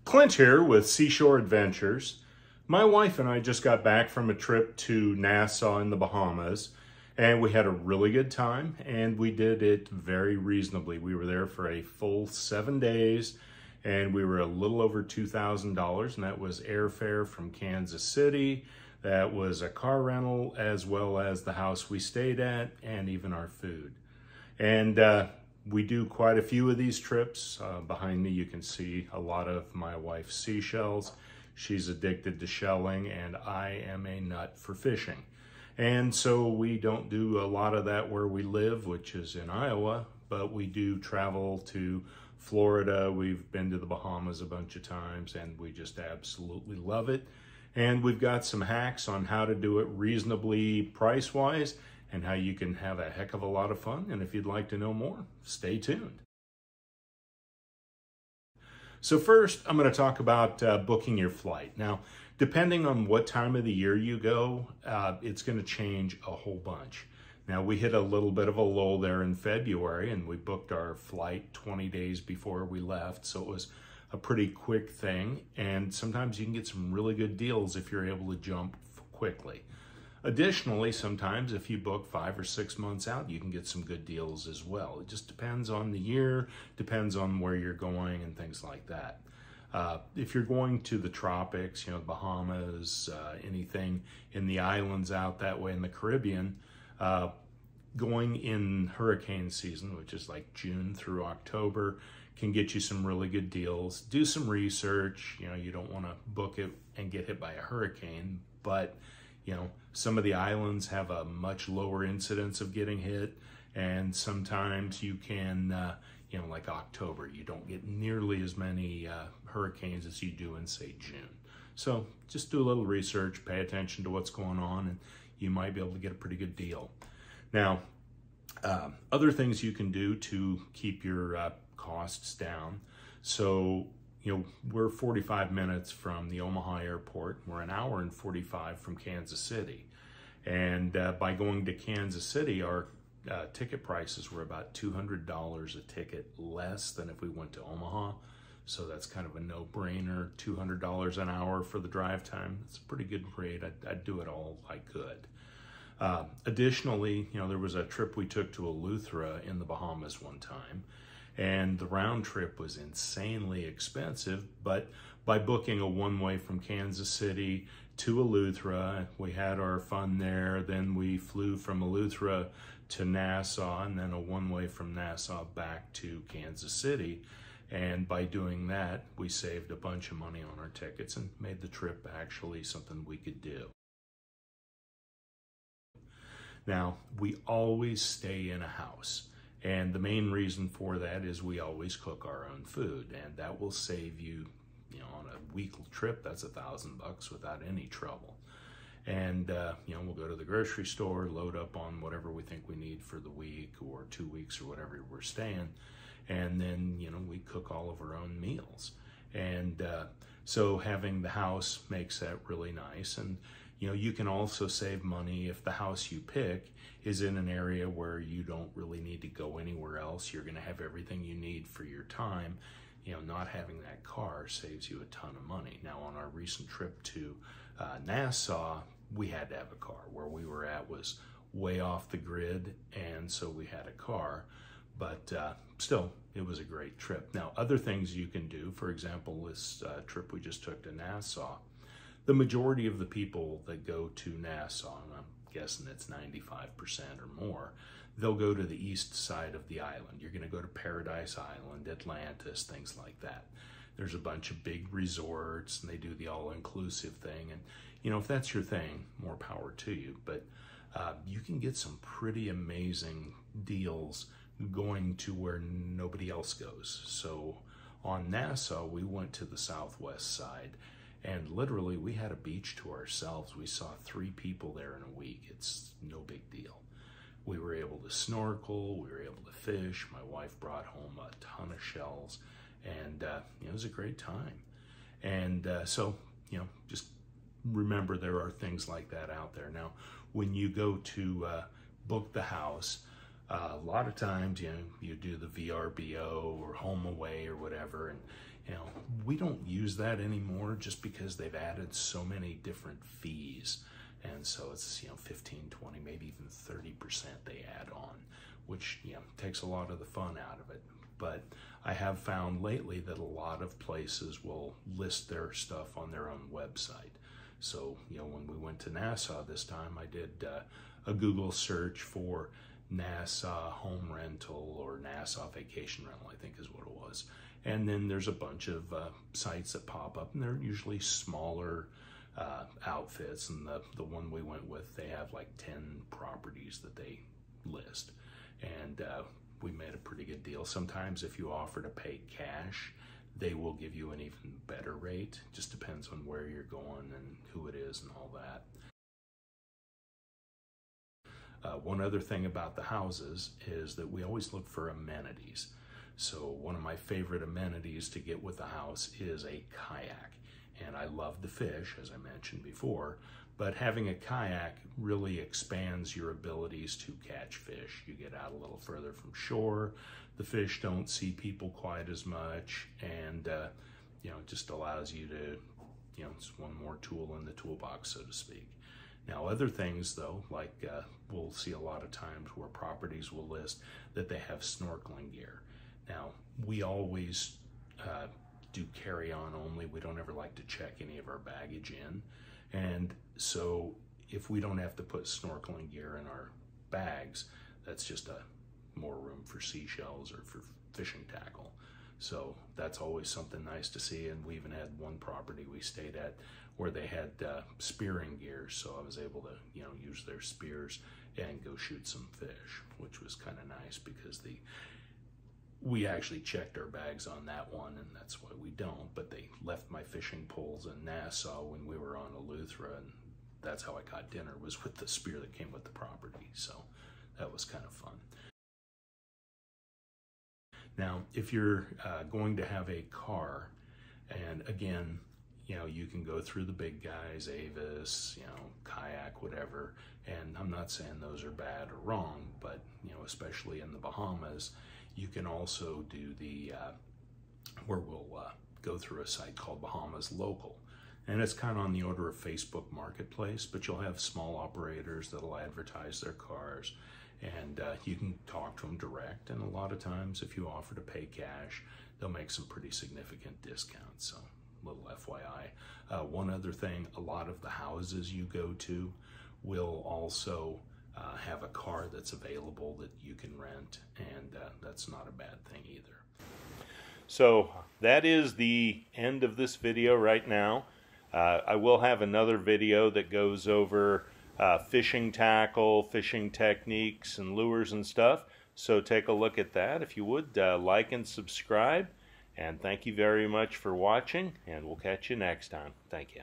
Clint here with Seashore Adventures. My wife and I just got back from a trip to Nassau in the Bahamas, and we had a really good time, and we did it very reasonably. We were there for a full 7 days, and we were a little over $2,000, and that was airfare from Kansas City. That was a car rental, as well as the house we stayed at, and even our food. And we do quite a few of these trips. Behind me, you can see a lot of my wife's seashells. She's addicted to shelling, and I am a nut for fishing. And so we don't do a lot of that where we live, which is in Iowa, but we do travel to Florida. We've been to the Bahamas a bunch of times, and we just absolutely love it. And we've got some hacks on how to do it reasonably price-wise, and how you can have a heck of a lot of fun. And if you'd like to know more, stay tuned. So first, I'm going to talk about booking your flight. Now, depending on what time of the year you go, it's going to change a whole bunch. Now, we hit a little bit of a lull there in February, and we booked our flight 20 days before we left, so it was a pretty quick thing. And sometimes you can get some really good deals if you're able to jump quickly. Additionally, sometimes if you book 5 or 6 months out, you can get some good deals as well. It just depends on the year, depends on where you're going and things like that. If you're going to the tropics, you know, Bahamas, anything in the islands out that way in the Caribbean, going in hurricane season, which is like June through October, can get you some really good deals. Do some research. You know, you don't want to book it and get hit by a hurricane, but you know, some of the islands have a much lower incidence of getting hit, and sometimes you can, you know, like October, you don't get nearly as many hurricanes as you do in, say, June. So just do a little research, pay attention to what's going on, and you might be able to get a pretty good deal. Now, other things you can do to keep your costs down. So, you know, we're 45 minutes from the Omaha airport. We're an hour and 45 from Kansas City. And by going to Kansas City, our ticket prices were about $200 a ticket less than if we went to Omaha. So that's kind of a no-brainer, $200 an hour for the drive time. It's a pretty good rate. I'd do it all if I could. Additionally, you know, there was a trip we took to Eleuthera in the Bahamas one time, and the round trip was insanely expensive, but by booking a one-way from Kansas City to Eleuthera, we had our fun there. Then we flew from Eleuthera to Nassau, and then a one-way from Nassau back to Kansas City. And by doing that, we saved a bunch of money on our tickets and made the trip actually something we could do. Now, we always stay in a house. And the main reason for that is we always cook our own food, and that will save you, you know, on a weekly trip, that's $1,000 without any trouble. And, you know, we'll go to the grocery store, load up on whatever we think we need for the week or 2 weeks or whatever we're staying. And then, you know, we cook all of our own meals. And so having the house makes that really nice. And, you know, you can also save money if the house you pick is in an area where you don't really need to go anywhere else. You're going to have everything you need for your time. You know, not having that car saves you a ton of money. Now, on our recent trip to Nassau, we had to have a car. Where we were at was way off the grid, and so we had a car. But still, it was a great trip. Now, other things you can do, for example, this trip we just took to Nassau, the majority of the people that go to Nassau, and I'm guessing it's 95% or more, they'll go to the east side of the island. You're going to go to Paradise Island, Atlantis, things like that. There's a bunch of big resorts, and they do the all-inclusive thing. And, you know, if that's your thing, more power to you. But you can get some pretty amazing deals going to where nobody else goes. So on Nassau, we went to the southwest side, and literally we had a beach to ourselves. We saw 3 people there in a week. It's no big deal. We were able to snorkel, we were able to fish. My wife brought home a ton of shells, and it was a great time. And so, you know, just remember there are things like that out there. Now, when you go to book the house, A lot of times, you do the VRBO or home away or whatever, and we don't use that anymore just because they've added so many different fees. And so it's 15, 20, maybe even 30% they add on, which takes a lot of the fun out of it. But I have found lately that a lot of places will list their stuff on their own website. So when we went to Nassau this time, I did a Google search for Nassau home rental or Nassau vacation rental, I think is what it was. And then there's a bunch of sites that pop up, and they're usually smaller outfits. And the one we went with, they have like 10 properties that they list. And we made a pretty good deal. Sometimes if you offer to pay cash, they will give you an even better rate. Just depends on where you're going and who it is and all that. One other thing about the houses is that we always look for amenities. So one of my favorite amenities to get with the house is a kayak. And I love the fish, as I mentioned before, but having a kayak really expands your abilities to catch fish. You get out a little further from shore, the fish don't see people quite as much, and it just allows you to, it's one more tool in the toolbox, so to speak. Now, other things, though, like we'll see a lot of times where properties will list that they have snorkeling gear. Now, we always do carry-on only. We don't ever like to check any of our baggage in. And so if we don't have to put snorkeling gear in our bags, that's just more room for seashells or for fishing tackle. So that's always something nice to see. And we even had one property we stayed at where they had spearing gear. So I was able to, use their spears and go shoot some fish, which was kind of nice because we actually checked our bags on that one, and that's why we don't. But they left my fishing poles in Nassau when we were on Eleuthera, and that's how I got dinner, was with the spear that came with the property. So that was kind of fun. Now, if you're going to have a car, and again, you can go through the big guys, Avis, kayak, whatever, and I'm not saying those are bad or wrong, but, especially in the Bahamas, you can also do the, where we'll go through a site called Bahamas Local. And it's kind of on the order of Facebook Marketplace, but you'll have small operators that'll advertise their cars, and you can talk to them direct. And a lot of times, if you offer to pay cash, they'll make some pretty significant discounts. So, little FYI. One other thing, a lot of the houses you go to will also have a car that's available that you can rent, and that's not a bad thing either. So that is the end of this video right now. I will have another video that goes over fishing tackle, fishing techniques, and lures and stuff. So take a look at that. If you would, like and subscribe. And thank you very much for watching, and we'll catch you next time. Thank you.